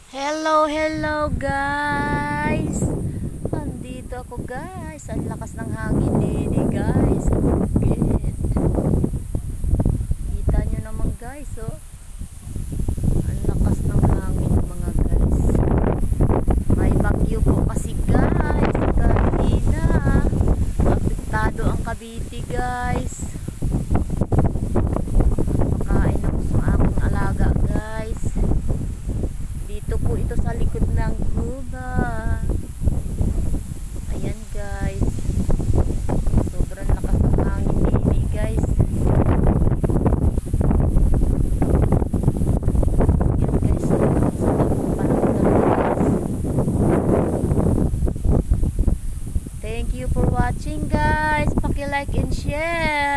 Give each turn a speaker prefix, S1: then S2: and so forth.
S1: Hello guys. Andito ako guys. Ang lakas ng hangin din guys. Bukid. Kita nyo naman guys oh. Ang lakas ng hangin mga guys. May bagyo po kasi guys. Kanina. Apektado ang Cavite guys. Makain ako sa aking alaga guys. Dito po ito sa likod ng guba. Ayan guys. Sobrang lakas ng hangin din guys. Ayan guys. Sa takong panahon guys. Thank you for watching guys. Paki-like and share.